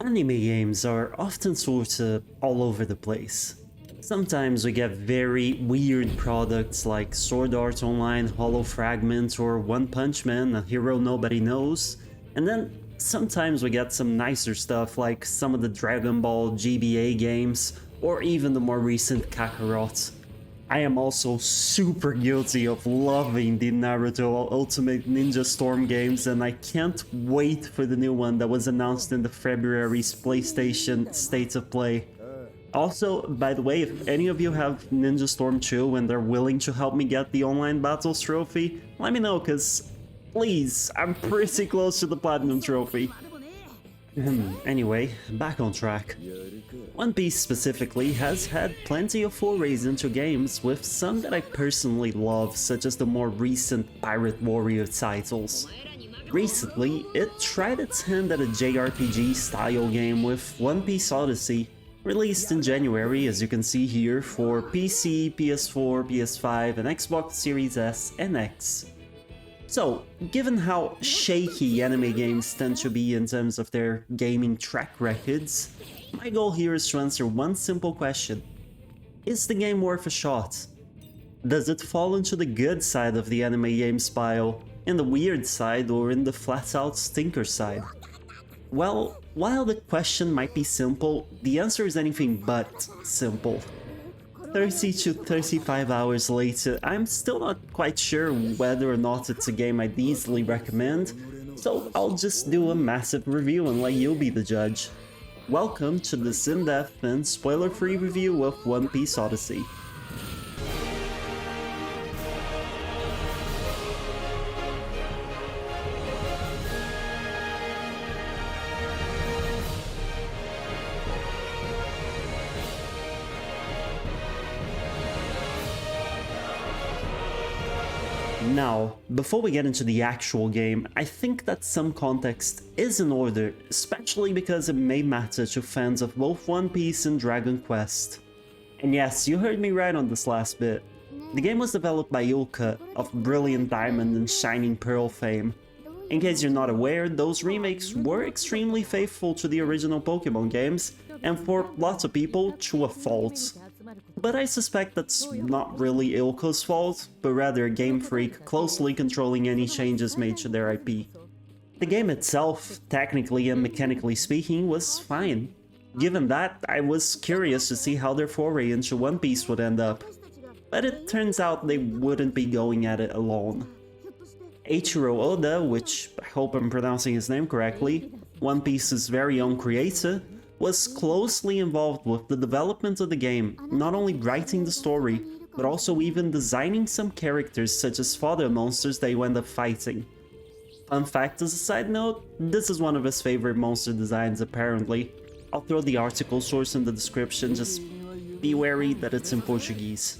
Anime games are often sort of all over the place. Sometimes we get very weird products like Sword Art Online, Hollow Fragment, or One Punch Man, a hero nobody knows, and then sometimes we get some nicer stuff like some of the Dragon Ball GBA games, or even the more recent Kakarot. I am also super guilty of loving the Naruto Ultimate Ninja Storm games, and I can't wait for the new one that was announced in the February's PlayStation State of Play. Also, by the way, if any of you have Ninja Storm 2 and they're willing to help me get the online battles trophy, let me know, cause please, I'm pretty close to the platinum trophy. Anyway, back on track. One Piece specifically has had plenty of forays into games, with some that I personally love, such as the more recent Pirate Warrior titles. Recently, it tried its hand at a JRPG style game with One Piece Odyssey, released in January, as you can see here, for PC, PS4, PS5, and Xbox Series S and X. So, given how shaky anime games tend to be in terms of their gaming track records, my goal here is to answer one simple question. Is the game worth a shot? Does it fall into the good side of the anime games pile, in the weird side, or in the flat-out stinker side? Well, while the question might be simple, the answer is anything but simple. 30 to 35 hours later, I'm still not quite sure whether or not it's a game I'd easily recommend, so I'll just do a massive review and let you be the judge. Welcome to this in-depth and spoiler-free review of One Piece Odyssey. Now, before we get into the actual game, I think that some context is in order, especially because it may matter to fans of both One Piece and Dragon Quest. And yes, you heard me right on this last bit. The game was developed by Ilka, of Brilliant Diamond and Shining Pearl fame. In case you're not aware, those remakes were extremely faithful to the original Pokemon games, and for lots of people, to a fault. But I suspect that's not really Ilka's fault, but rather Game Freak closely controlling any changes made to their IP. The game itself, technically and mechanically speaking, was fine. Given that, I was curious to see how their foray into One Piece would end up. But it turns out they wouldn't be going at it alone. Eiichiro Oda, which I hope I'm pronouncing his name correctly, One Piece's very own creator, was closely involved with the development of the game, not only writing the story, but also even designing some characters such as fodder monsters that you end up fighting. Fun fact as a side note, this is one of his favorite monster designs apparently. I'll throw the article source in the description, just be wary that it's in Portuguese.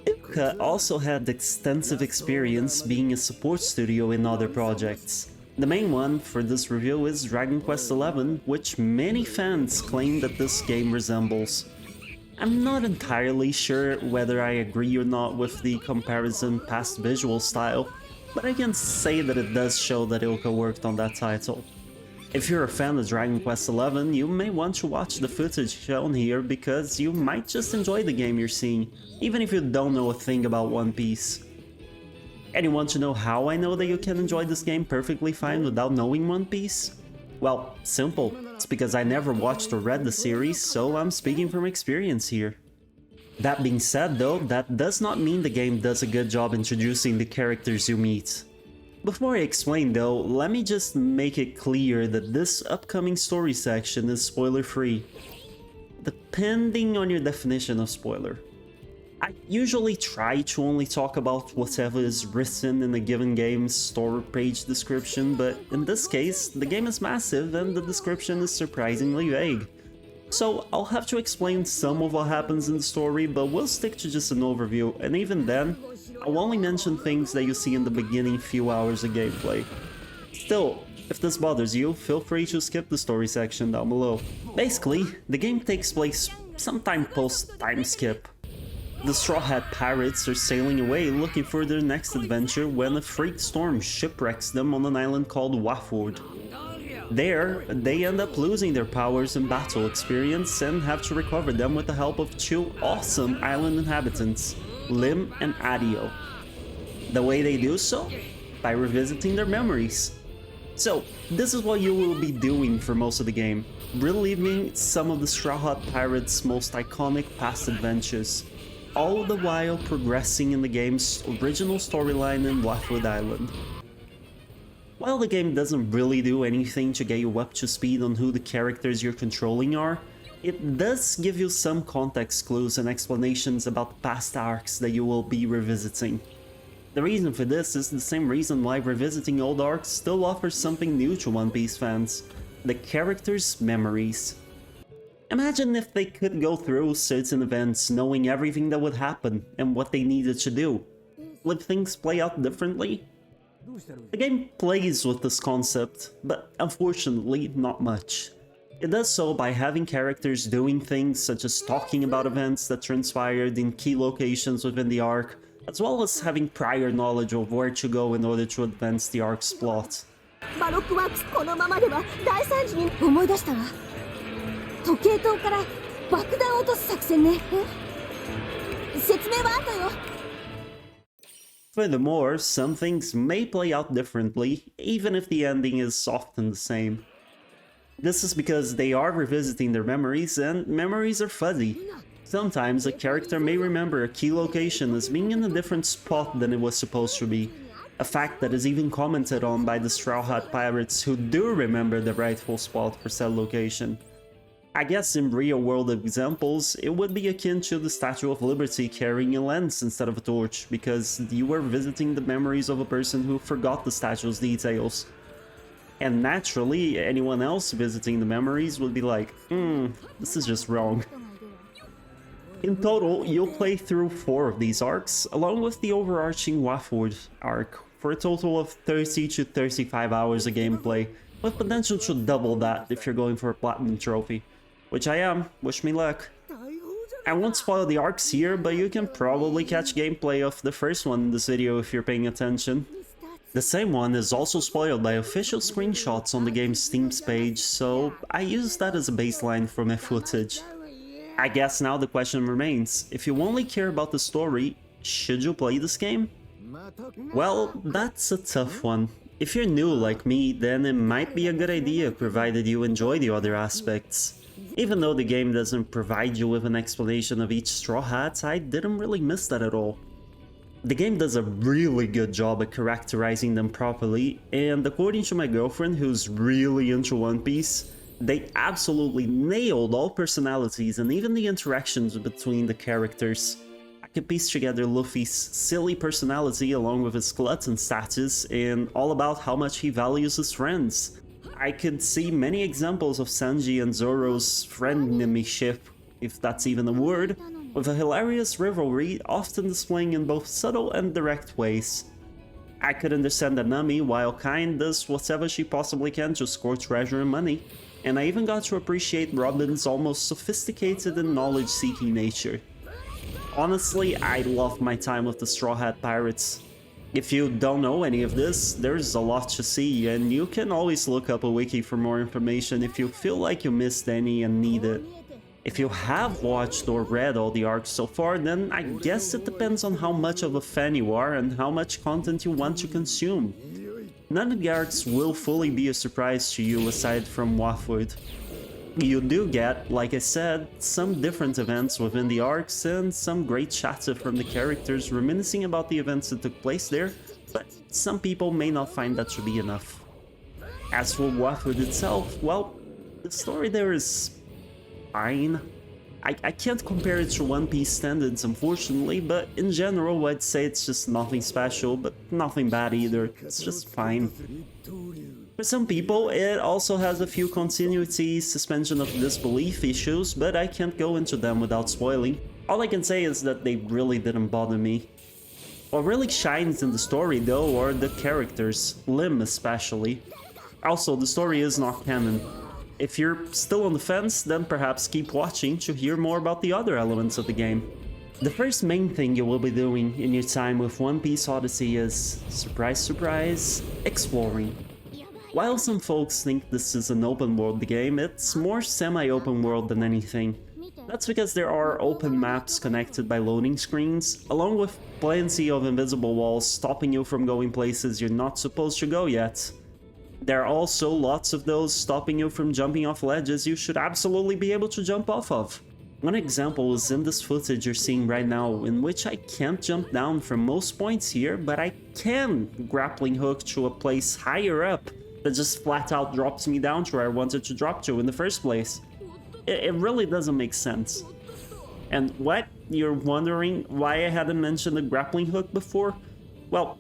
Ilka also had extensive experience being a support studio in other projects. The main one for this review is Dragon Quest XI, which many fans claim that this game resembles. I'm not entirely sure whether I agree or not with the comparison past visual style, but I can say that it does show that Ilka worked on that title. If you're a fan of Dragon Quest XI, you may want to watch the footage shown here because you might just enjoy the game you're seeing, even if you don't know a thing about One Piece. And you want to know how I know that you can enjoy this game perfectly fine without knowing One Piece? Well, simple. It's because I never watched or read the series, so I'm speaking from experience here. That being said though, that does not mean the game does a good job introducing the characters you meet. Before I explain though, let me just make it clear that this upcoming story section is spoiler-free. Depending on your definition of spoiler. I usually try to only talk about whatever is written in a given game's store page description, but in this case, the game is massive and the description is surprisingly vague. So I'll have to explain some of what happens in the story, but we'll stick to just an overview, and even then, I'll only mention things that you see in the beginning few hours of gameplay. Still, if this bothers you, feel free to skip the story section down below. Basically, the game takes place sometime post-time skip. The Straw Hat Pirates are sailing away looking for their next adventure when a freak storm shipwrecks them on an island called Waford. There, they end up losing their powers and battle experience and have to recover them with the help of two awesome island inhabitants, Lim and Adio. The way they do so? By revisiting their memories. So, this is what you will be doing for most of the game, reliving some of the Straw Hat Pirates' most iconic past adventures, all the while progressing in the game's original storyline in Blackwood Island. While the game doesn't really do anything to get you up to speed on who the characters you're controlling are, it does give you some context clues and explanations about the past arcs that you will be revisiting. The reason for this is the same reason why revisiting old arcs still offers something new to One Piece fans: the characters' memories. Imagine if they could go through certain events knowing everything that would happen and what they needed to do. Would things play out differently? The game plays with this concept, but unfortunately not much. It does so by having characters doing things such as talking about events that transpired in key locations within the arc, as well as having prior knowledge of where to go in order to advance the arc's plot. バロックワークスこのままでは大惨事に思い出したわ。時計塔から爆弾を落とす作戦ね。説明は後よ。Furthermore, some things may play out differently, even if the ending is often the same. This is because they are revisiting their memories, and memories are fuzzy. Sometimes a character may remember a key location as being in a different spot than it was supposed to be, a fact that is even commented on by the Straw Hat Pirates who do remember the rightful spot for said location. I guess in real-world examples, it would be akin to the Statue of Liberty carrying a lens instead of a torch, because you were visiting the memories of a person who forgot the statue's details. And naturally, anyone else visiting the memories would be like, this is just wrong. In total, you'll play through 4 of these arcs, along with the overarching Waford arc, for a total of 30 to 35 hours of gameplay, with potential to double that if you're going for a Platinum Trophy. Which I am, wish me luck. I won't spoil the arcs here, but you can probably catch gameplay of the first one in this video if you're paying attention. The same one is also spoiled by official screenshots on the game's Steam page, so I used that as a baseline for my footage. I guess now the question remains, if you only care about the story, should you play this game? Well, that's a tough one. If you're new like me, then it might be a good idea provided you enjoy the other aspects. Even though the game doesn't provide you with an explanation of each Straw Hat, I didn't really miss that at all. The game does a really good job at characterizing them properly, and according to my girlfriend who's really into One Piece, they absolutely nailed all personalities and even the interactions between the characters. I could piece together Luffy's silly personality along with his glutton status and all about how much he values his friends. I could see many examples of Sanji and Zoro's friend-enemy-ship, if that's even a word, with a hilarious rivalry often displaying in both subtle and direct ways. I could understand that Nami, while kind, does whatever she possibly can to score treasure and money, and I even got to appreciate Robin's almost sophisticated and knowledge-seeking nature. Honestly, I loved my time with the Straw Hat Pirates. If you don't know any of this, there's a lot to see, and you can always look up a wiki for more information if you feel like you missed any and need it. If you have watched or read all the arcs so far, then I guess it depends on how much of a fan you are and how much content you want to consume. None of the arcs will fully be a surprise to you aside from Waford. You do get, like I said, some different events within the arcs and some great chatter from the characters reminiscing about the events that took place there, but some people may not find that to be enough. As for Waford itself, well, the story there is fine. I can't compare it to One Piece standards, unfortunately, but in general I'd say it's just nothing special, but nothing bad either. It's just fine. For some people, it also has a few continuity, suspension of disbelief issues, but I can't go into them without spoiling. All I can say is that they really didn't bother me. What really shines in the story, though, are the characters, Lim especially. Also, the story is not canon. If you're still on the fence, then perhaps keep watching to hear more about the other elements of the game. The first main thing you will be doing in your time with One Piece Odyssey is, surprise surprise, exploring. While some folks think this is an open world game, it's more semi-open world than anything. That's because there are open maps connected by loading screens, along with plenty of invisible walls stopping you from going places you're not supposed to go yet. There are also lots of those stopping you from jumping off ledges you should absolutely be able to jump off of. One example is in this footage you're seeing right now, in which I can't jump down from most points here, but I can grappling hook to a place higher up that just flat out drops me down to where I wanted to drop to in the first place. It really doesn't make sense. And what? You're wondering why I hadn't mentioned the grappling hook before? Well,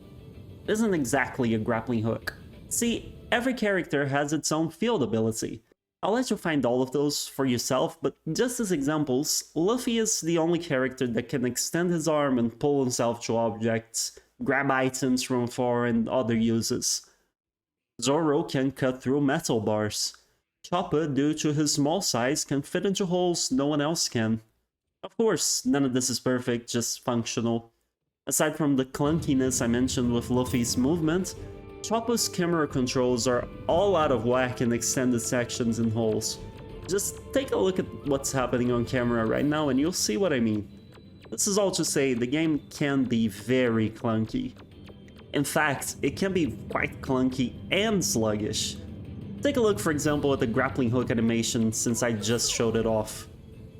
it isn't exactly a grappling hook. See, every character has its own field ability. I'll let you find all of those for yourself, but just as examples, Luffy is the only character that can extend his arm and pull himself to objects, grab items from afar, and other uses. Zoro can cut through metal bars. Chopper, due to his small size, can fit into holes no one else can. Of course, none of this is perfect, just functional. Aside from the clunkiness I mentioned with Luffy's movement, Chopper's camera controls are all out of whack in extended sections and holes. Just take a look at what's happening on camera right now and you'll see what I mean. This is all to say the game can be very clunky. In fact, it can be quite clunky and sluggish. Take a look, for example, at the grappling hook animation since I just showed it off.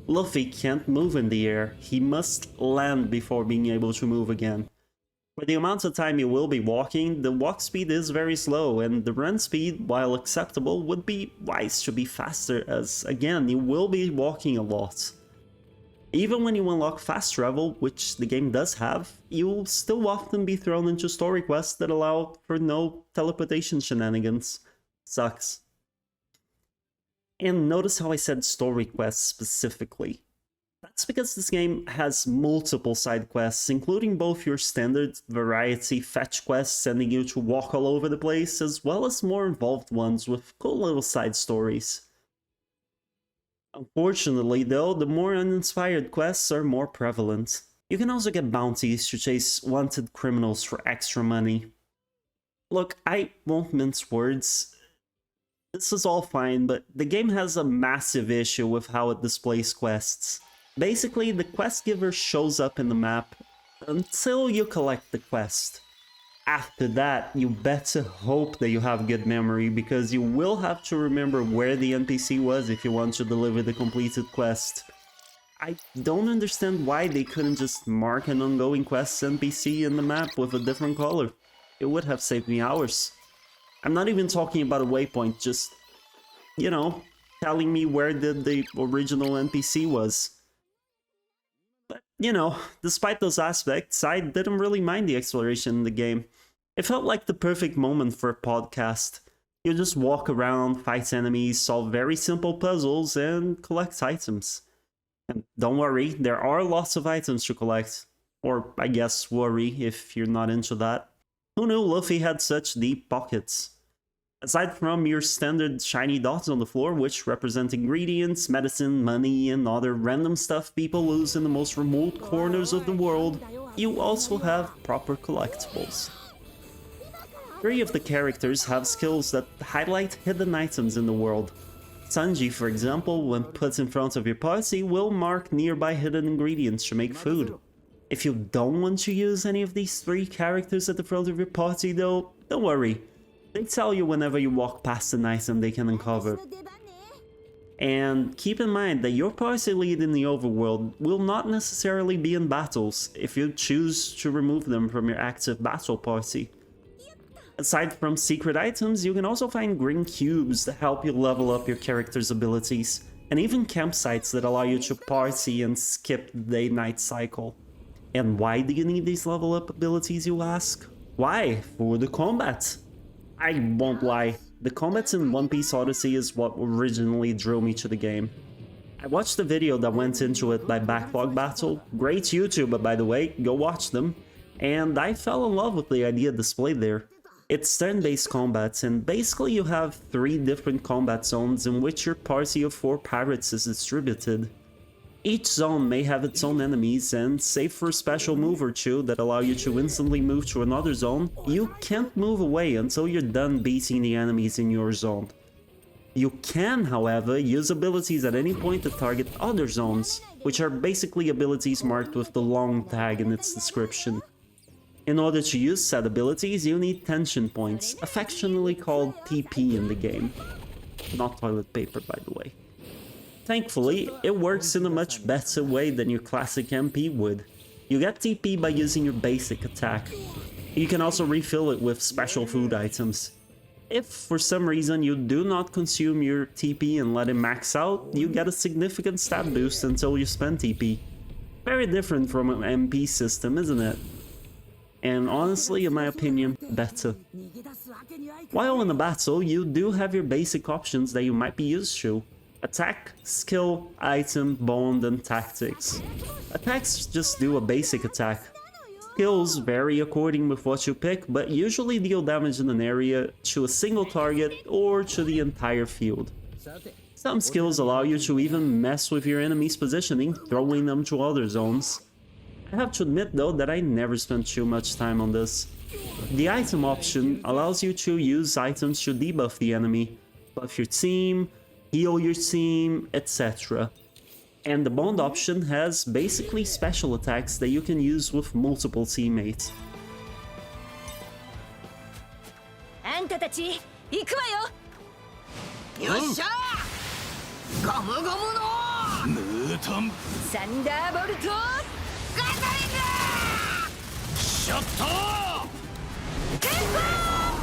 Luffy can't move in the air, he must land before being able to move again. For the amount of time you will be walking, the walk speed is very slow, and the run speed, while acceptable, would be wise to be faster as, again, you will be walking a lot. Even when you unlock fast travel, which the game does have, you'll still often be thrown into story quests that allow for no teleportation shenanigans. Sucks. And notice how I said story quests specifically. That's because this game has multiple side quests, including both your standard variety fetch quests sending you to walk all over the place, as well as more involved ones with cool little side stories. Unfortunately though, the more uninspired quests are more prevalent. You can also get bounties to chase wanted criminals for extra money. Look, I won't mince words. This is all fine, but the game has a massive issue with how it displays quests. Basically, the quest giver shows up in the map until you collect the quest. After that, you better hope that you have good memory, because you will have to remember where the NPC was if you want to deliver the completed quest. I don't understand why they couldn't just mark an ongoing quest NPC in the map with a different color. It would have saved me hours. I'm not even talking about a waypoint, just, you know, telling me where the original NPC was. But, you know, despite those aspects, I didn't really mind the exploration in the game. It felt like the perfect moment for a podcast. You just walk around, fight enemies, solve very simple puzzles, and collect items. And don't worry, there are lots of items to collect. Or, I guess, worry if you're not into that. Who knew Luffy had such deep pockets? Aside from your standard shiny dots on the floor, which represent ingredients, medicine, money, and other random stuff people lose in the most remote corners of the world, you also have proper collectibles. 3 of the characters have skills that highlight hidden items in the world. Sanji, for example, when put in front of your party, will mark nearby hidden ingredients to make food. If you don't want to use any of these 3 characters at the front of your party though, don't worry. They tell you whenever you walk past an item they can uncover. And keep in mind that your party lead in the overworld will not necessarily be in battles if you choose to remove them from your active battle party. Aside from secret items, you can also find green cubes that help you level up your character's abilities, and even campsites that allow you to party and skip the day-night cycle. And why do you need these level up abilities, you ask? Why? For the combat. I won't lie, the combat in One Piece Odyssey is what originally drew me to the game. I watched the video that went into it by Backlog Battle, great YouTuber by the way, go watch them, and I fell in love with the idea displayed there. It's turn-based combat, and basically you have 3 different combat zones in which your party of 4 pirates is distributed. Each zone may have its own enemies, and save for a special move or two that allow you to instantly move to another zone, you can't move away until you're done beating the enemies in your zone. You can, however, use abilities at any point to target other zones, which are basically abilities marked with the long tag in its description. In order to use said abilities, you need tension points, affectionately called TP in the game. Not toilet paper, by the way. Thankfully, it works in a much better way than your classic MP would. You get TP by using your basic attack. You can also refill it with special food items. If for some reason you do not consume your TP and let it max out, you get a significant stat boost until you spend TP. Very different from an MP system, isn't it? And honestly, in my opinion, better. While in a battle, you do have your basic options that you might be used to. Attack, skill, item, bond, and tactics. Attacks just do a basic attack. Skills vary according with what you pick, but usually deal damage in an area, to a single target, or to the entire field. Some skills allow you to even mess with your enemy's positioning, throwing them to other zones. I have to admit though that I never spent too much time on this. The item option allows you to use items to debuff the enemy, buff your team, heal your team, etc. And the bond option has basically special attacks that you can use with multiple teammates. あんたたち行くわよ。よっしゃー。ゴムゴムのムートンサンダーボルトガトリングショットテンポ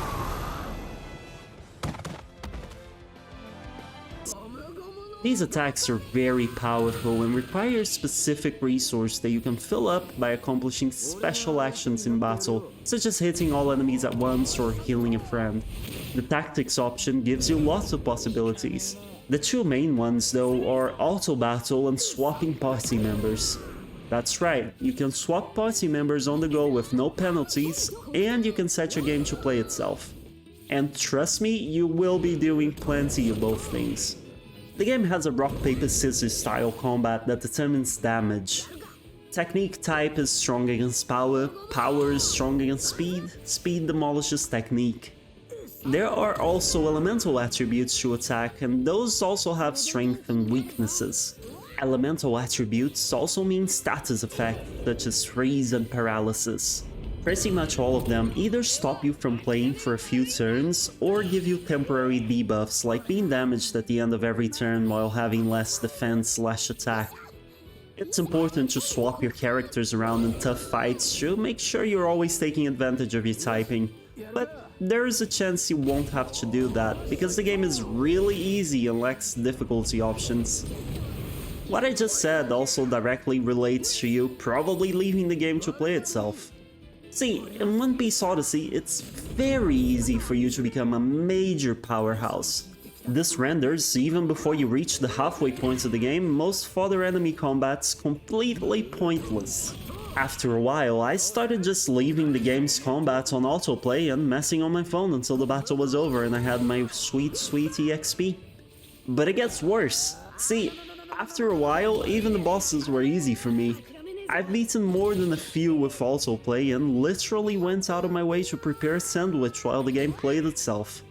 These attacks are very powerful and require a specific resource that you can fill up by accomplishing special actions in battle, such as hitting all enemies at once or healing a friend. The tactics option gives you lots of possibilities. The two main ones though are auto battle and swapping party members. That's right, you can swap party members on the go with no penalties, and you can set your game to play itself. And trust me, you will be doing plenty of both things. The game has a rock paper scissors style combat that determines damage. Technique type is strong against power, power is strong against speed, speed demolishes technique. There are also elemental attributes to attack, and those also have strength and weaknesses. Elemental attributes also mean status effects such as freeze and paralysis. Pretty much all of them either stop you from playing for a few turns or give you temporary debuffs like being damaged at the end of every turn while having less defense/attack. It's important to swap your characters around in tough fights to make sure you're always taking advantage of your typing, but there is a chance you won't have to do that because the game is really easy and lacks difficulty options. What I just said also directly relates to you probably leaving the game to play itself. See, in One Piece Odyssey, it's very easy for you to become a major powerhouse. This renders, even before you reach the halfway point of the game, most fodder enemy combats completely pointless. After a while, I started just leaving the game's combat on autoplay and messing on my phone until the battle was over and I had my sweet EXP. But it gets worse. See, after a while, even the bosses were easy for me. I've beaten more than a few with autoplay and literally went out of my way to prepare a sandwich while the game played itself.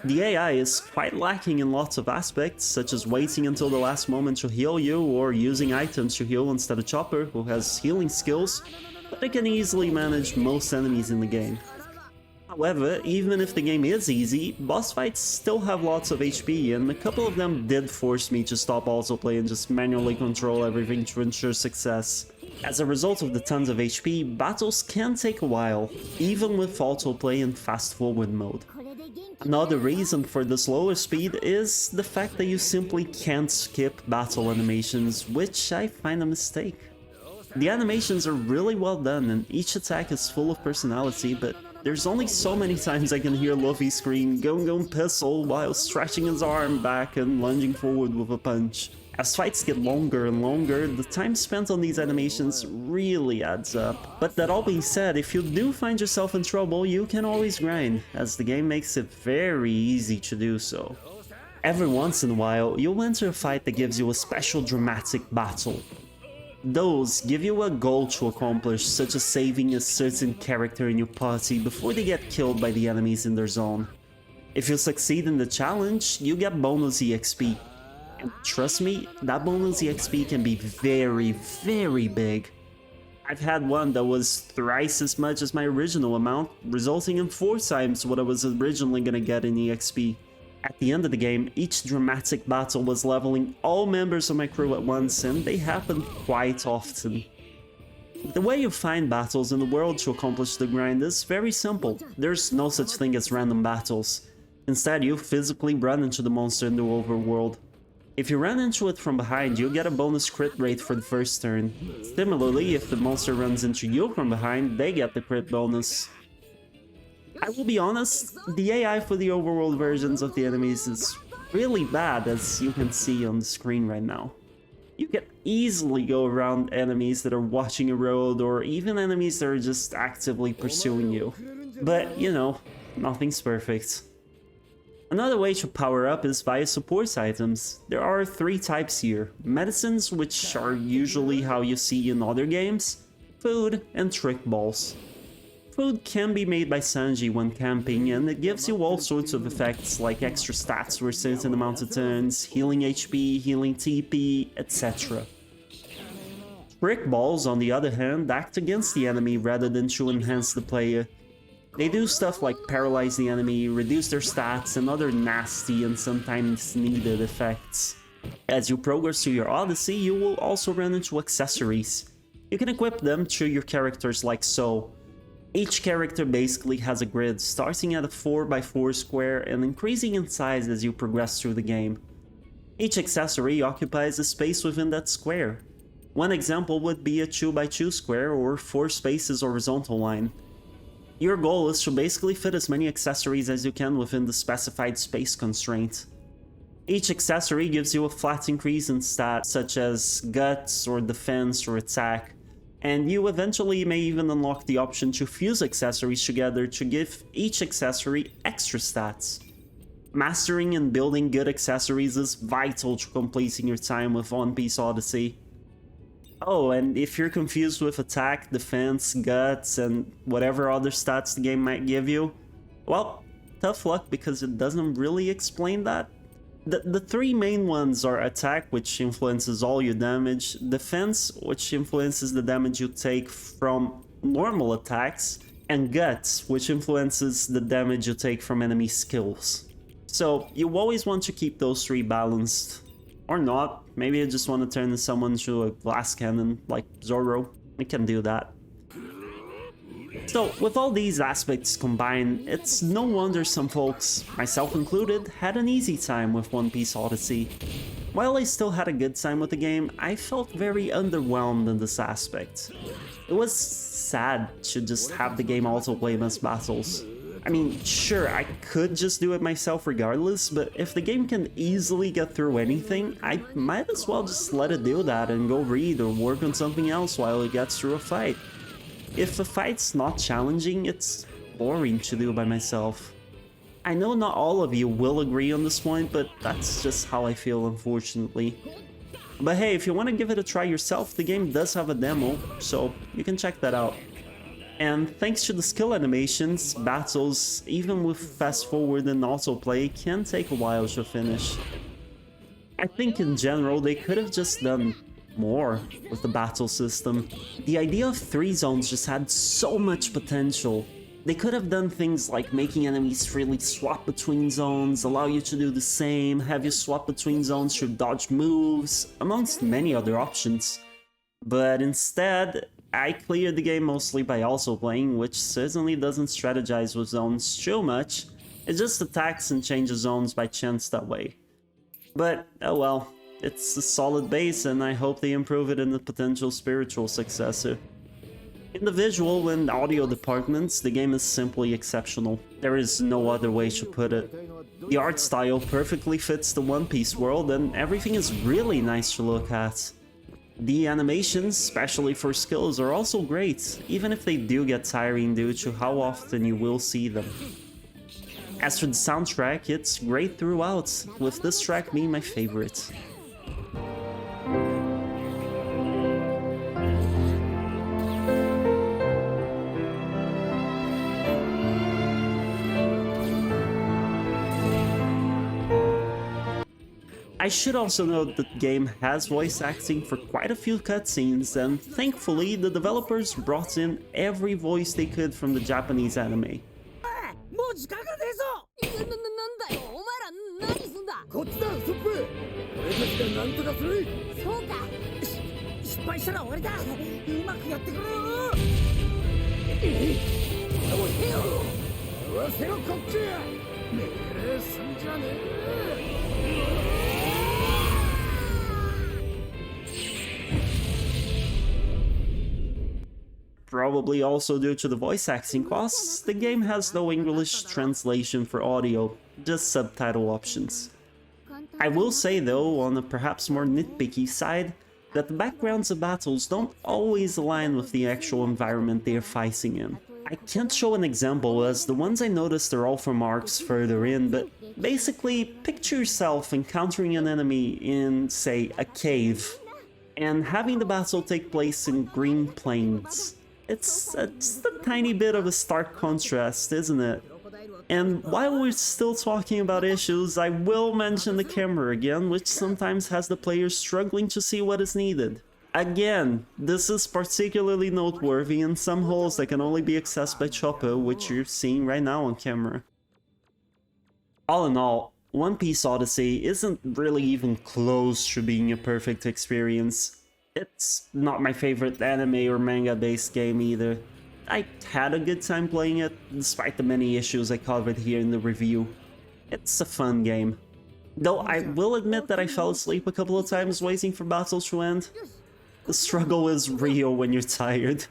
The AI is quite lacking in lots of aspects, such as waiting until the last moment to heal you or using items to heal instead of Chopper, who has healing skills, but it can easily manage most enemies in the game. However, even if the game is easy, boss fights still have lots of HP, and a couple of them did force me to stop autoplay and just manually control everything to ensure success. As a result of the tons of HP, battles can take a while, even with autoplay and fast forward mode. Another reason for the slower speed is the fact that you simply can't skip battle animations, which I find a mistake. The animations are really well done and each attack is full of personality, but there's only so many times I can hear Luffy scream "Gon Pistol" while stretching his arm back and lunging forward with a punch. As fights get longer and longer, the time spent on these animations really adds up. But that all being said, if you do find yourself in trouble, you can always grind, as the game makes it very easy to do so. Every once in a while, you'll enter a fight that gives you a special dramatic battle. Those give you a goal to accomplish, such as saving a certain character in your party before they get killed by the enemies in their zone. If you succeed in the challenge, you get bonus EXP. And trust me, that bonus EXP can be very, very big. I've had one that was thrice as much as my original amount, resulting in 4 times what I was originally gonna get in EXP. At the end of the game, each dramatic battle was leveling all members of my crew at once, and they happened quite often. The way you find battles in the world to accomplish the grind is very simple. There's no such thing as random battles. Instead, you physically run into the monster in the overworld. If you run into it from behind, you get a bonus crit rate for the first turn. Similarly, if the monster runs into you from behind, they get the crit bonus. I will be honest, the AI for the overworld versions of the enemies is really bad, as you can see on the screen right now. You can easily go around enemies that are watching a road, or even enemies that are just actively pursuing you. But, you know, nothing's perfect. Another way to power up is via support items. There are 3 types here: medicines, which are usually how you see in other games, food, and trick balls. Food can be made by Sanji when camping, and it gives you all sorts of effects like extra stats for a certain amount of turns, healing HP, healing TP, etc. Trick balls, on the other hand, act against the enemy rather than to enhance the player. They do stuff like paralyze the enemy, reduce their stats, and other nasty and sometimes needed effects. As you progress through your Odyssey, you will also run into accessories. You can equip them to your characters like so. Each character basically has a grid, starting at a 4x4 square and increasing in size as you progress through the game. Each accessory occupies a space within that square. One example would be a 2x2 square or 4 spaces horizontal line. Your goal is to basically fit as many accessories as you can within the specified space constraint. Each accessory gives you a flat increase in stats such as guts or defense or attack, and you eventually may even unlock the option to fuse accessories together to give each accessory extra stats. Mastering and building good accessories is vital to completing your time with One Piece Odyssey. Oh, and if you're confused with attack, defense, guts, and whatever other stats the game might give you, well, tough luck because it doesn't really explain that. The 3 main ones are attack, which influences all your damage, defense, which influences the damage you take from normal attacks, and guts, which influences the damage you take from enemy skills. So you always want to keep those 3 balanced. Or not, maybe you just want to turn someone into a glass cannon like Zoro. You can do that. So, with all these aspects combined, it's no wonder some folks, myself included, had an easy time with One Piece Odyssey. While I still had a good time with the game, I felt very underwhelmed in this aspect. It was sad to just have the game autoplay mass battles. I mean, sure, I could just do it myself regardless, but if the game can easily get through anything, I might as well just let it do that and go read or work on something else while it gets through a fight. If a fight's not challenging, it's boring to do by myself. I know not all of you will agree on this point, but that's just how I feel, unfortunately. But hey, if you want to give it a try yourself, the game does have a demo, so you can check that out. And thanks to the skill animations, battles, even with fast forward and autoplay, can take a while to finish. I think in general they could have just done more with the battle system. The idea of 3 zones just had so much potential. They could have done things like making enemies freely swap between zones, allow you to do the same, have you swap between zones to dodge moves, amongst many other options. But instead, I cleared the game mostly by also playing, which certainly doesn't strategize with zones too much. It just attacks and changes zones by chance that way. But, oh well, it's a solid base and I hope they improve it in the potential spiritual successor. In the visual and audio departments, the game is simply exceptional. There is no other way to put it. The art style perfectly fits the One Piece world and everything is really nice to look at. The animations, especially for skills, are also great, even if they do get tiring due to how often you will see them. As for the soundtrack, it's great throughout, with this track being my favorite. I should also note that the game has voice acting for quite a few cutscenes, and thankfully the developers brought in every voice they could from the Japanese anime. もう時間がねえぞ。なんだよ、お前ら何すんだ。こっちだ、スップ。俺たちがなんとかする。そうか。失敗したら終わりだ。うまくやってくれよ。おいよ。合わせろこっち。命令すんじゃねえ。Probably also due to the voice acting costs, the game has no English translation for audio, just subtitle options. I will say though, on a perhaps more nitpicky side, that the backgrounds of battles don't always align with the actual environment they are fighting in. I can't show an example as the ones I noticed are all from arcs further in, but basically picture yourself encountering an enemy in, say, a cave, and having the battle take place in green plains. It's just a tiny bit of a stark contrast, isn't it? And while we're still talking about issues, I will mention the camera again, which sometimes has the players struggling to see what is needed. Again, this is particularly noteworthy in some holes that can only be accessed by Chopper, which you're seeing right now on camera. All in all, One Piece Odyssey isn't really even close to being a perfect experience. It's not my favorite anime or manga based game either. I had a good time playing it, despite the many issues I covered here in the review. It's a fun game. Though I will admit that I fell asleep a couple of times waiting for battles to end. The struggle is real when you're tired.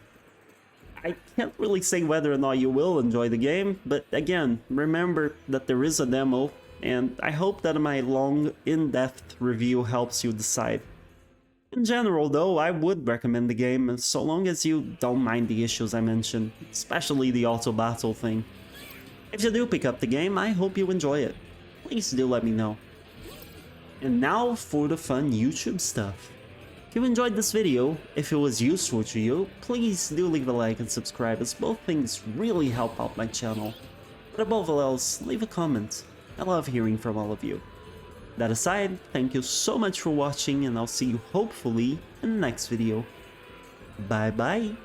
I can't really say whether or not you will enjoy the game, but again, remember that there is a demo, and I hope that my long, in-depth review helps you decide. In general though, I would recommend the game, so long as you don't mind the issues I mentioned, especially the auto-battle thing. If you do pick up the game, I hope you enjoy it. Please do let me know. And now for the fun YouTube stuff. If you enjoyed this video, if it was useful to you, please do leave a like and subscribe, as both things really help out my channel. But above all else, leave a comment. I love hearing from all of you. That aside, thank you so much for watching, and I'll see you hopefully in the next video. Bye bye!